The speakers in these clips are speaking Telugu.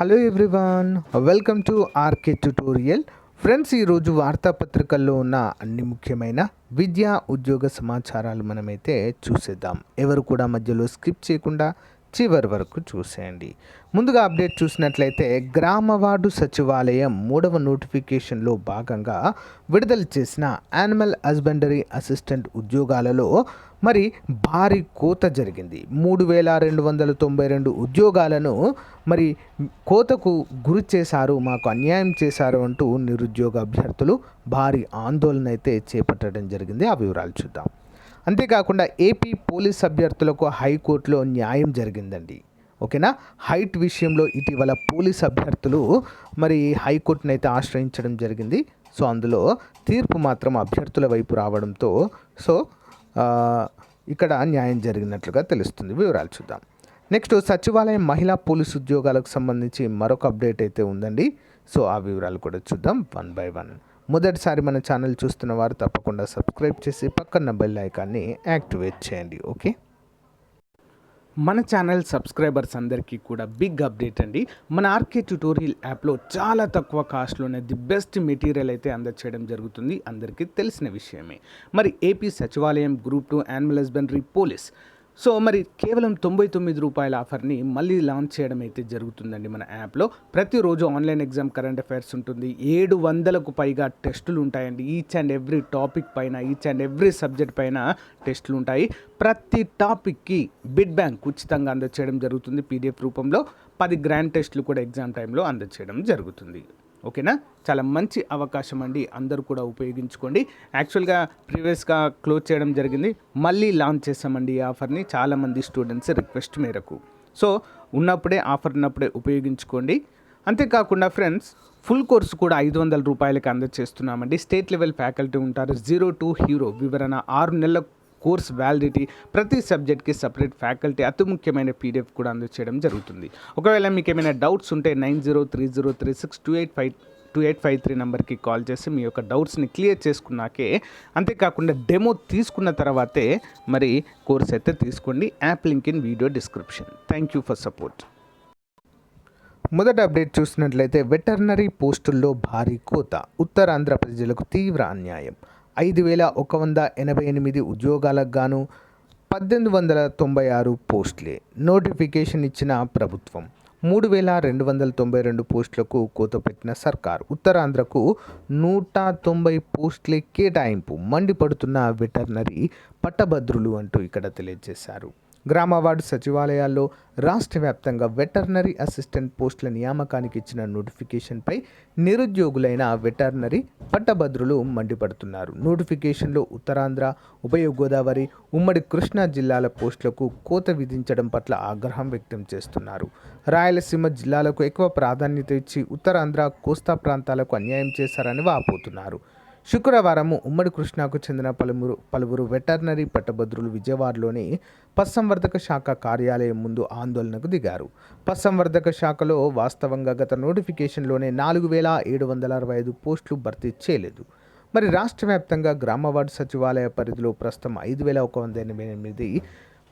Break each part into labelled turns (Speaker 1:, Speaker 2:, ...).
Speaker 1: Hello everyone, welcome to RK tutorial. Friends, ఈరోజు వార్తాపత్రికల్లో ఉన్న అన్ని ముఖ్యమైన విద్యా ఉద్యోగ సమాచారాలు మనమైతే చూసేద్దాం. ఎవరు కూడా మధ్యలో స్కిప్ చేయకుండా చివరి వరకు చూసేయండి. ముందుగా అప్డేట్ చూసినట్లయితే గ్రామ వార్డు సచివాలయం 3వ నోటిఫికేషన్లో భాగంగా విడుదల చేసిన యానిమల్ హస్బెండరీ అసిస్టెంట్ ఉద్యోగాలలో మరి భారీ కోత జరిగింది. 3292 ఉద్యోగాలను మరి కోతకు గురి చేశారు, మాకు అన్యాయం చేశారు అంటూ నిరుద్యోగ అభ్యర్థులు భారీ ఆందోళన అయితే చేపట్టడం జరిగింది. ఆ వివరాలు చూద్దాం. అంతేకాకుండా ఏపీ పోలీస్ అభ్యర్థులకు హైకోర్టులో న్యాయం జరిగిందండి. ఓకేనా. హైట్ విషయంలో ఇటీవల పోలీస్ అభ్యర్థులు మరి హైకోర్టును అయితే ఆశ్రయించడం జరిగింది. సో అందులో తీర్పు మాత్రం అభ్యర్థుల వైపు రావడంతో ఇక్కడ న్యాయం జరిగినట్లుగా తెలుస్తుంది. వివరాలు చూద్దాం. నెక్స్ట్, సచివాలయం మహిళా పోలీసు ఉద్యోగాలకు సంబంధించి మరొక అప్డేట్ అయితే ఉందండి. సో ఆ వివరాలు కూడా చూద్దాం వన్ బై వన్. మొదటిసారి మన ఛానల్ చూస్తున్న వారు తప్పకుండా సబ్స్క్రైబ్ చేసి పక్కన బెల్ ఐకాన్ని యాక్టివేట్ చేయండి. ఓకే. మన ఛానల్ సబ్స్క్రైబర్స్ అందరికీ కూడా బిగ్ అప్డేట్ అండి. మన ఆర్కే ట్యుటోరియల్ యాప్లో చాలా తక్కువ కాస్ట్లోనే ది బెస్ట్ మెటీరియల్ అయితే అందచేయడం జరుగుతుంది. అందరికీ తెలిసిన విషయమే. మరి ఏపీ సచివాలయం గ్రూప్ 2 యానిమల్ హస్బెండరీ పోలీస్ మరి కేవలం 99 రూపాయల ఆఫర్ని మళ్ళీ లాంచ్ చేయడం అయితే జరుగుతుందండి. మన యాప్లో ప్రతిరోజు ఆన్లైన్ ఎగ్జామ్ కరెంట్ అఫైర్స్ ఉంటుంది. 700కు పైగా టెస్టులు ఉంటాయండి. ఈచ్ అండ్ ఎవ్రీ టాపిక్ పైన, ఈచ్ అండ్ ఎవ్రీ సబ్జెక్ట్ పైన టెస్టులు ఉంటాయి. ప్రతి టాపిక్కి బిడ్ బ్యాంక్ ఉచితంగా అందచేయడం జరుగుతుంది పీడిఎఫ్ రూపంలో. 10 గ్రాండ్ టెస్టులు కూడా ఎగ్జామ్ టైంలో అందచేయడం జరుగుతుంది. ఓకేనా. చాలా మంచి అవకాశం అండి, అందరూ కూడా ఉపయోగించుకోండి. యాక్చువల్గా ప్రీవియస్గా క్లోజ్ చేయడం జరిగింది, మళ్ళీ లాంచ్ చేసామండి ఈ ఆఫర్ని చాలామంది స్టూడెంట్స్ రిక్వెస్ట్ మేరకు. సో ఉన్నప్పుడే ఆఫర్ ఉన్నప్పుడే ఉపయోగించుకోండి. అంతేకాకుండా ఫ్రెండ్స్, ఫుల్ కోర్సు కూడా 500 రూపాయలకి అందజేస్తున్నామండి. స్టేట్ లెవెల్ ఫ్యాకల్టీ ఉంటారు. 0 to హీరో వివరణ, 6 నెలల కోర్స్ వ్యాలిడిటీ, ప్రతి సబ్జెక్ట్కి సపరేట్ ఫ్యాకల్టీ, అతి ముఖ్యమైన పీడిఎఫ్ కూడా అందచేయడం జరుగుతుంది. ఒకవేళ మీకు ఏమైనా డౌట్స్ ఉంటే 9030362853 నెంబర్కి కాల్ చేసి మీ యొక్క డౌట్స్ని క్లియర్ చేసుకున్నాకే, అంతేకాకుండా డెమో తీసుకున్న తర్వాతే మరి కోర్స్ అయితే తీసుకోండి. App link in video description. Thank you for support. మొదటి అప్డేట్ చూసినట్లయితే వెటర్నరీ పోస్టుల్లో భారీ కోత, ఉత్తరాంధ్ర ప్రజలకు తీవ్ర అన్యాయం. 5188 ఉద్యోగాలకు గాను 1896 పోస్టులే నోటిఫికేషన్ ఇచ్చిన ప్రభుత్వం. 3292 పోస్టులకు కోత పెట్టిన సర్కార్. ఉత్తరాంధ్రకు 190 పోస్టులే కేటాయింపు, మండిపడుతున్న వెటర్నరీ పట్టభద్రులు అంటూ ఇక్కడ తెలియజేశారు. గ్రామ వార్డు సచివాలయాల్లో రాష్ట్ర వ్యాప్తంగా వెటర్నరీ అసిస్టెంట్ పోస్టుల నియామకానికి ఇచ్చిన నోటిఫికేషన్పై నిరుద్యోగులైన వెటర్నరీ పట్టభద్రులు మండిపడుతున్నారు. నోటిఫికేషన్లో ఉత్తరాంధ్ర, ఉభయ గోదావరి, ఉమ్మడి కృష్ణా జిల్లాల పోస్టులకు కోత విధించడం పట్ల ఆగ్రహం వ్యక్తం చేస్తున్నారు. రాయలసీమ జిల్లాలకు ఎక్కువ ప్రాధాన్యత ఇచ్చి ఉత్తరాంధ్ర, కోస్తా ప్రాంతాలకు అన్యాయం చేశారని వాపోతున్నారు. శుక్రవారం ఉమ్మడి కృష్ణాకు చెందిన పలువురు వెటర్నరీ పట్టభద్రులు విజయవాడలోని పశుసంవర్ధక శాఖ కార్యాలయం ముందు ఆందోళనకు దిగారు. పశుసంవర్ధక శాఖలో వాస్తవంగా గత నోటిఫికేషన్లోనే 4765 పోస్టులు భర్తీ చేయలేదు. మరి రాష్ట్ర వ్యాప్తంగా గ్రామ వార్డు సచివాలయ పరిధిలో ప్రస్తుతం 5188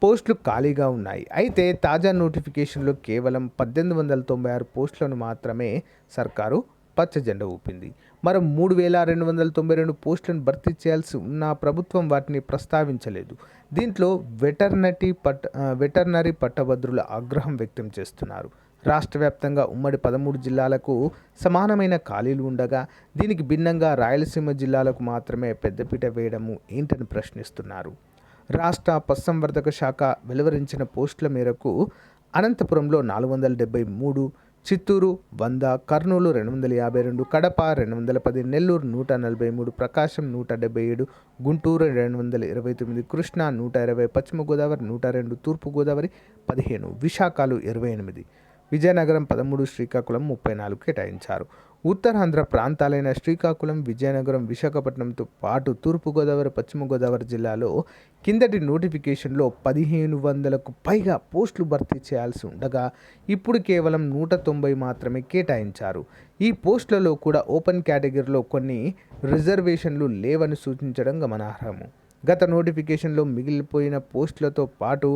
Speaker 1: పోస్టులు ఖాళీగా ఉన్నాయి. అయితే తాజా నోటిఫికేషన్లో కేవలం 1896 పోస్టులను మాత్రమే సర్కారు పచ్చజెండా ఊపింది. మరో 3292 పోస్టులను భర్తీ చేయాల్సి ఉన్న ప్రభుత్వం వాటిని ప్రస్తావించలేదు. దీంట్లో వెటర్నరీ పట్టభద్రుల ఆగ్రహం వ్యక్తం చేస్తున్నారు. రాష్ట్ర వ్యాప్తంగా ఉమ్మడి 13 జిల్లాలకు సమానమైన ఖాళీలు ఉండగా దీనికి భిన్నంగా రాయలసీమ జిల్లాలకు మాత్రమే పెద్దపీట వేయడము ఏంటని ప్రశ్నిస్తున్నారు. రాష్ట్ర పశుసంవర్ధక శాఖ వెలువరించిన పోస్టుల మేరకు అనంతపురంలో 473, చిత్తూరు 100, కర్నూలు 252, కడప 210, నెల్లూరు 143, ప్రకాశం 177, గుంటూరు 229, కృష్ణా 120, పశ్చిమ గోదావరి 102, తూర్పు గోదావరి 15, విశాఖలు 28, విజయనగరం 13, శ్రీకాకుళం 34 కేటాయించారు. ఉత్తరాంధ్ర ప్రాంతాలైన శ్రీకాకుళం, విజయనగరం, విశాఖపట్నంతో పాటు తూర్పుగోదావరి, పశ్చిమ గోదావరి జిల్లాలో కిందటి నోటిఫికేషన్లో 1500కు పైగా పోస్టులు భర్తీ చేయాల్సి ఉండగా ఇప్పుడు కేవలం 190 మాత్రమే కేటాయించారు. ఈ పోస్టులలో కూడా ఓపెన్ కేటగిరీలో కొన్ని రిజర్వేషన్లు లేవని సూచించడం గమనార్హము. గత నోటిఫికేషన్లో మిగిలిపోయిన పోస్టులతో పాటు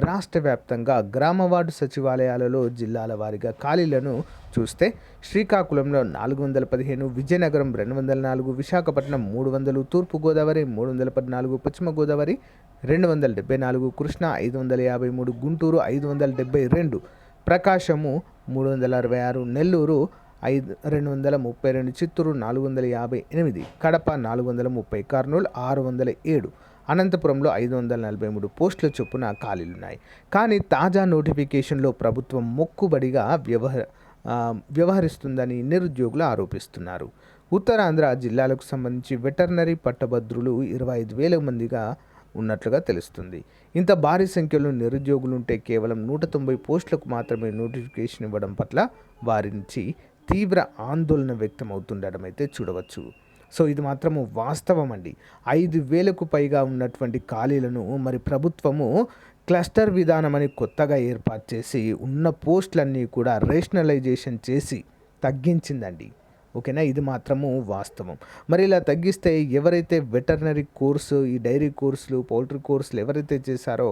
Speaker 1: రాష్ట్ర వ్యాప్తంగా గ్రామ వార్డు సచివాలయాలలో జిల్లాల వారీగా ఖాళీలను చూస్తే శ్రీకాకుళంలో 415, విజయనగరం 204, విశాఖపట్నం 300, తూర్పుగోదావరి 314, పశ్చిమ గోదావరి 274, కృష్ణా 553, గుంటూరు 572, ప్రకాశము 366, నెల్లూరు 232, చిత్తూరు 458, కడప 430, కర్నూలు 607, అనంతపురంలో 543 పోస్టుల చొప్పున ఖాళీలున్నాయి. కానీ తాజా నోటిఫికేషన్లో ప్రభుత్వం మొక్కుబడిగా వ్యవహరిస్తుందని నిరుద్యోగులు ఆరోపిస్తున్నారు. ఉత్తరాంధ్ర జిల్లాలకు సంబంధించి వెటర్నరీ పట్టభద్రులు 25,000 మందిగా ఉన్నట్లుగా తెలుస్తుంది. ఇంత భారీ సంఖ్యలో నిరుద్యోగులుంటే కేవలం 190 పోస్టులకు మాత్రమే నోటిఫికేషన్ ఇవ్వడం పట్ల వారి నుంచి తీవ్ర ఆందోళన వ్యక్తమవుతుండడం అయితే చూడవచ్చు. సో ఇది మాత్రము వాస్తవం అండి. 5,000కు పైగా ఉన్నటువంటి ఖాళీలను మరి ప్రభుత్వము క్లస్టర్ విధానం అని కొత్తగా ఏర్పాటు చేసి ఉన్న పోస్టులన్నీ కూడా రేషనలైజేషన్ చేసి తగ్గించిందండి. ఓకేనా, ఇది మాత్రము వాస్తవం. మరి ఇలా తగ్గిస్తే ఎవరైతే వెటర్నరీ కోర్సు, ఈ డైరీ కోర్సులు, పౌల్ట్రీ కోర్సులు ఎవరైతే చేశారో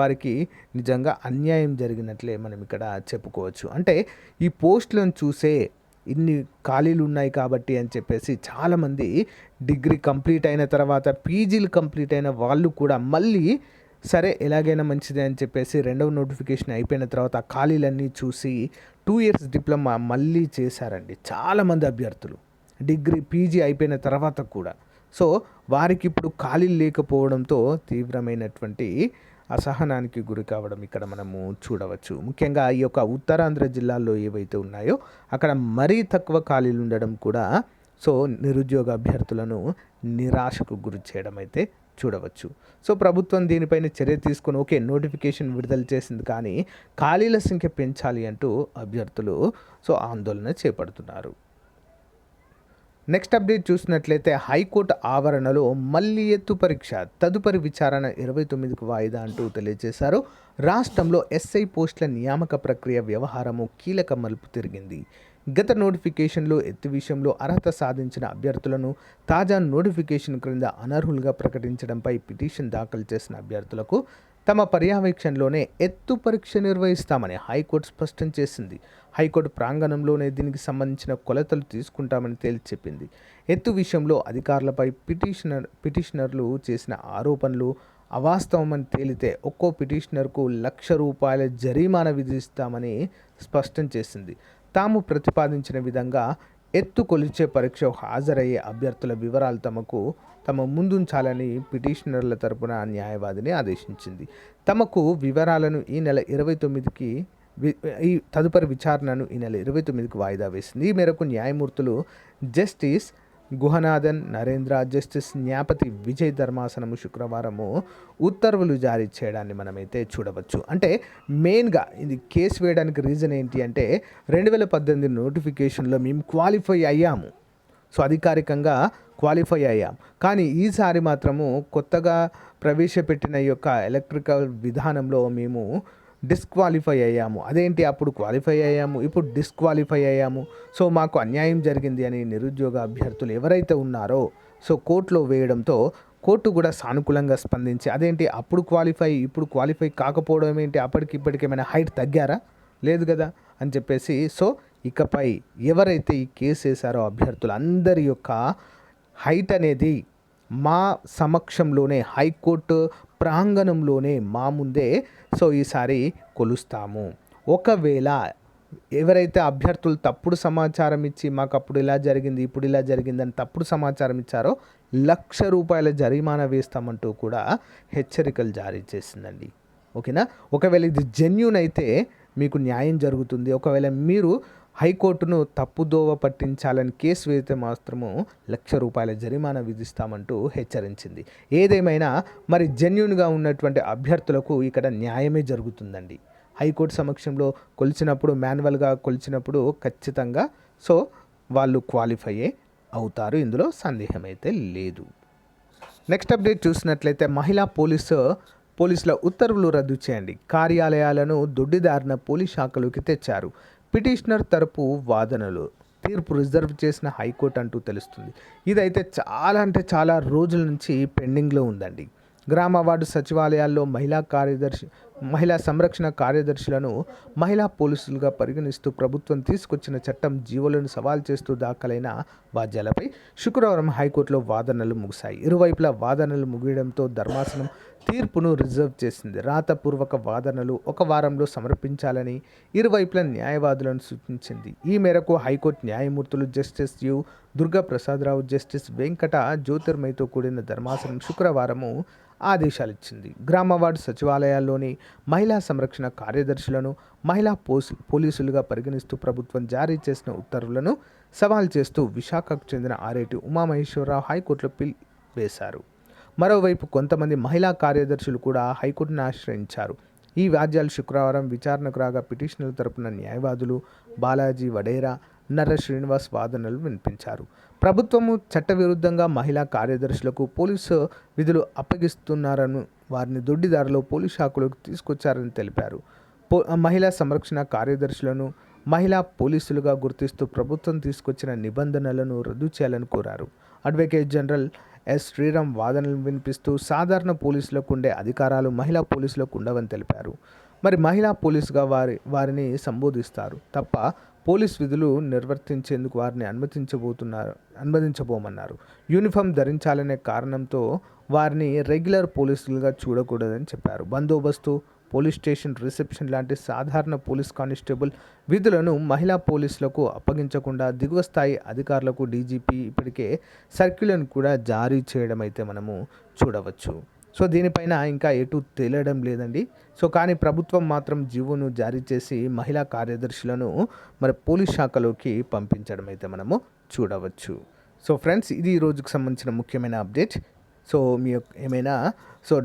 Speaker 1: వారికి నిజంగా అన్యాయం జరిగినట్లే మనం ఇక్కడ చెప్పుకోవచ్చు. అంటే ఈ పోస్టులను చూసే ఇన్ని ఖాళీలు ఉన్నాయి కాబట్టి అని చెప్పేసి చాలామంది డిగ్రీ కంప్లీట్ అయిన తర్వాత పీజీలు కంప్లీట్ అయిన వాళ్ళు కూడా మళ్ళీ సరే ఎలాగైనా మంచిదే అని చెప్పేసి రెండవ నోటిఫికేషన్ అయిపోయిన తర్వాత ఆ ఖాళీలన్నీ చూసి 2 years డిప్లొమా మళ్ళీ చేశారండి చాలామంది అభ్యర్థులు, డిగ్రీ పీజీ అయిపోయిన తర్వాత కూడా. సో వారికి ఇప్పుడు ఖాళీలు లేకపోవడంతో తీవ్రమైనటువంటి అసహనానికి గురి కావడం ఇక్కడ మనము చూడవచ్చు. ముఖ్యంగా ఈ యొక్క ఉత్తరాంధ్ర జిల్లాల్లో ఏవైతే ఉన్నాయో అక్కడ మరీ తక్కువ ఖాళీలు ఉండడం కూడా సో నిరుద్యోగ అభ్యర్థులను నిరాశకు గురి చేయడం అయితే చూడవచ్చు. సో ప్రభుత్వం దీనిపైన చర్య తీసుకొని ఓకే నోటిఫికేషన్ విడుదల చేసింది కానీ ఖాళీల సంఖ్య పెంచాలి అంటూ అభ్యర్థులు సో ఆందోళన చేపడుతున్నారు. నెక్స్ట్ అప్డేట్ చూసినట్లయితే హైకోర్టు ఆవరణలో మళ్ళీ ఎత్తు పరీక్ష, తదుపరి విచారణ 29కు వాయిదా అంటూ తెలియజేశారు. రాష్ట్రంలో ఎస్ఐ పోస్టుల నియామక ప్రక్రియ వ్యవహారము కీలక మలుపు తిరిగింది. గత నోటిఫికేషన్లో ఎత్తు విషయంలో అర్హత సాధించిన అభ్యర్థులను తాజా నోటిఫికేషన్ క్రింద అనర్హులుగా ప్రకటించడంపై పిటిషన్ దాఖలు చేసిన అభ్యర్థులకు తమ పర్యవేక్షణలోనే ఎత్తు పరీక్ష నిర్వహిస్తామని హైకోర్టు స్పష్టం చేసింది. హైకోర్టు ప్రాంగణంలోనే దీనికి సంబంధించిన కొలతలు తీసుకుంటామని తేల్చి చెప్పింది. ఎత్తు విషయంలో అధికారులపై పిటిషనర్లు చేసిన ఆరోపణలు అవాస్తవమని తేలితే ఒక్కో పిటిషనర్కు ₹1,00,000 జరిమానా విధిస్తామని స్పష్టం చేసింది. తాము ప్రతిపాదించిన విధంగా ఎత్తు కొలిచే పరీక్ష హాజరయ్యే అభ్యర్థుల వివరాలు తమ ముందుంచాలని పిటిషనర్ల తరపున న్యాయవాదిని ఆదేశించింది. తమకు వివరాలను ఈ నెల 29కి ఈ తదుపరి విచారణను ఈ నెల 29కి వాయిదా వేసింది. ఈ మేరకు న్యాయమూర్తులు జస్టిస్ గుహనాథన్ నరేంద్ర, జస్టిస్ న్యాపతి విజయ్ ధర్మాసనము శుక్రవారము ఉత్తర్వులు జారీ చేయడాన్ని మనమైతే చూడవచ్చు. అంటే మెయిన్గా ఇది కేసు వేయడానికి రీజన్ ఏంటి అంటే 2018 నోటిఫికేషన్లో మేము క్వాలిఫై అయ్యాము, సో అధికారికంగా క్వాలిఫై అయ్యాం. కానీ ఈసారి మాత్రము కొత్తగా ప్రవేశపెట్టిన ఈ యొక్క ఎలక్ట్రికల్ విధానంలో మేము డిస్క్వాలిఫై అయ్యాము. అదేంటి, అప్పుడు క్వాలిఫై అయ్యాము, ఇప్పుడు డిస్క్వాలిఫై అయ్యాము, సో మాకు అన్యాయం జరిగింది అని నిరుద్యోగ అభ్యర్థులు ఎవరైతే ఉన్నారో సో కోర్టులో వేయడంతో కోర్టు కూడా సానుకూలంగా స్పందించి అదేంటి అప్పుడు క్వాలిఫై ఇప్పుడు క్వాలిఫై కాకపోవడం ఏంటి, అప్పటికిప్పటికి ఏమైనా హైట్ తగ్గారా, లేదు కదా అని చెప్పేసి సో ఇకపై ఎవరైతే ఈ కేసు వేశారో అభ్యర్థులు అందరి యొక్క హైట్ అనేది మా సమక్షంలోనే హైకోర్టు ప్రాంగణంలోనే మా ముందే సో ఈసారి కొలుస్తాము. ఒకవేళ ఎవరైతే అభ్యర్థులు తప్పుడు సమాచారం ఇచ్చి మాకు అప్పుడు ఇలా జరిగింది ఇప్పుడు ఇలా జరిగిందని తప్పుడు సమాచారం ఇచ్చారో ₹1,00,000 జరిమానా వేస్తామంటూ కూడా హెచ్చరికలు జారీ చేసిందండి. ఓకేనా, ఒకవేళ ఇది జెన్యూన్ అయితే మీకు న్యాయం జరుగుతుంది. ఒకవేళ మీరు హైకోర్టును తప్పుదోవ పట్టించాలని కేసు వేస్తే మాత్రము ₹1,00,000 జరిమానా విధిస్తామంటూ హెచ్చరించింది. ఏదేమైనా మరి జెన్యూన్గా ఉన్నటువంటి అభ్యర్థులకు ఇక్కడ న్యాయమే జరుగుతుందండి. హైకోర్టు సమక్షంలో కొలిచినప్పుడు మాన్యువల్గా కొలిచినప్పుడు ఖచ్చితంగా సో వాళ్ళు క్వాలిఫై అవుతారు, ఇందులో సందేహం అయితే లేదు. నెక్స్ట్ అప్డేట్ చూసినట్లయితే మహిళా పోలీసుల ఉత్తర్వులు రద్దు చేయండి, కార్యాలయాలను దొడ్డిదారిన పోలీస్ శాఖలోకి తెచ్చారు. పిటిషనర్ తరపు వాదనలు. తీర్పు రిజర్వ్ చేసిన హైకోర్టు అంటూ తెలుస్తుంది. ఇదైతే చాలా అంటే చాలా రోజుల నుంచి పెండింగ్లో ఉందండి. గ్రామ వార్డు సచివాలయాల్లో మహిళా సంరక్షణ కార్యదర్శులను మహిళా పోలీసులుగా పరిగణిస్తూ ప్రభుత్వం తీసుకొచ్చిన చట్టం జీవోలను సవాల్ చేస్తూ దాఖలైన వాద్యాలపై శుక్రవారం హైకోర్టులో వాదనలు ముగిశాయి. ఇరువైపులా వాదనలు ముగియడంతో ధర్మాసనం తీర్పును రిజర్వ్ చేసింది. రాతపూర్వక వాదనలు 1 వారంలో సమర్పించాలని ఇరువైపుల న్యాయవాదులను సూచించింది. ఈ మేరకు హైకోర్టు న్యాయమూర్తులు justice U Durgaprasadarao, justice Venkata జ్యోతిర్మయ్తో కూడిన ధర్మాసనం శుక్రవారము ఆదేశాలిచ్చింది. గ్రామ వార్డు సచివాలయాల్లోని మహిళా సంరక్షణ కార్యదర్శులను మహిళా పోలీసులుగా పరిగణిస్తూ ప్రభుత్వం జారీ చేసిన ఉత్తర్వులను సవాల్ చేస్తూ విశాఖకు చెందిన ఆర్ఐటి ఉమామహేశ్వరరావు హైకోర్టులో పిల్ వేశారు. మరోవైపు కొంతమంది మహిళా కార్యదర్శులు కూడా హైకోర్టును ఆశ్రయించారు. ఈ వ్యాజ్యాలు శుక్రవారం విచారణకు రాగా పిటిషనర్ల తరపున న్యాయవాదులు బాలాజీ వడేరా, నర్ర శ్రీనివాస్ వాదనలు వినిపించారు. ప్రభుత్వము చట్టవిరుద్ధంగా మహిళా కార్యదర్శులకు పోలీసు విధులు అప్పగిస్తున్నారని, వారిని దొడ్డిదారిలో పోలీసు శాఖలోకి తీసుకొచ్చారని తెలిపారు. మహిళా సంరక్షణ కార్యదర్శులను మహిళా పోలీసులుగా గుర్తిస్తూ ప్రభుత్వం తీసుకొచ్చిన నిబంధనలను రద్దు చేయాలని కోరారు. అడ్వకేట్ జనరల్ ఎస్ శ్రీరామ్ వాదనలు వినిపిస్తూ సాధారణ పోలీసులకు ఉండే అధికారాలు మహిళా పోలీసులకు ఉండవని తెలిపారు. మరి మహిళా పోలీసుగా వారిని సంబోధిస్తారు తప్ప పోలీస్ విధులు నిర్వర్తించేందుకు వారిని అనుమతించబోమన్నారు. యూనిఫామ్ ధరించాలనే కారణంతో వారిని రెగ్యులర్ పోలీసులుగా చూడకూడదని చెప్పారు. బందోబస్తు, పోలీస్ స్టేషన్ రిసెప్షన్ లాంటి సాధారణ పోలీస్ కానిస్టేబుల్ విధులను మహిళా పోలీసులకు అప్పగించకుండా దిగువ స్థాయి అధికారులకు డీజీపీ ఇప్పటికే సర్క్యులర్ను కూడా జారీ చేయడం అయితే మనము చూడవచ్చు. సో దీనిపైన ఇంకా ఎటు తేలడం లేదండి. సో కానీ ప్రభుత్వం మాత్రం జీవోను జారీ చేసి మహిళా కార్యదర్శులను మరి పోలీస్ శాఖలోకి పంపించడం అయితే మనము చూడవచ్చు. సో ఫ్రెండ్స్, ఇది ఈ రోజుకు సంబంధించిన ముఖ్యమైన అప్డేట్. సో మీ యొక్క ఏమైనా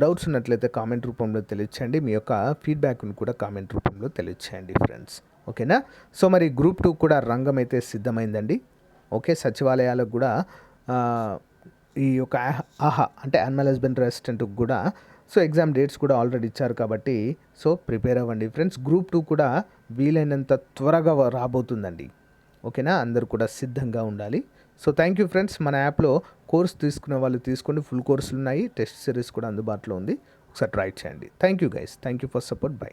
Speaker 1: డౌట్స్ ఉన్నట్లయితే కామెంట్ రూపంలో తెలియచేయండి. మీ యొక్క ఫీడ్బ్యాక్ను కూడా కామెంట్ రూపంలో తెలియచేయండి ఫ్రెండ్స్. ఓకేనా? సో మరి గ్రూప్ 2 కూడా రంగం అయితే సిద్ధమైందండి. ఓకే, సచివాలయాలకు కూడా ఈ యొక్క ఆహా అంటే యానిమల్ హస్బెండరీ అసిస్టెంట్కి కూడా ఎగ్జామ్ డేట్స్ కూడా ఆల్రెడీ ఇచ్చారు కాబట్టి ప్రిపేర్ అవ్వండి ఫ్రెండ్స్. గ్రూప్ 2 కూడా వీలైనంత త్వరగా రాబోతుందండి. ఓకేనా? అందరూ కూడా సిద్ధంగా ఉండాలి. Thank you friends. మన యాప్లో కోర్స్ తీసుకునే వాళ్ళు తీసుకోండి. ఫుల్ కోర్సులు ఉన్నాయి, టెస్ట్ సిరీస్ కూడా అందుబాటులో ఉంది. ఒకసారి ట్రై చేయండి. Thank you guys. Thank you for support. By.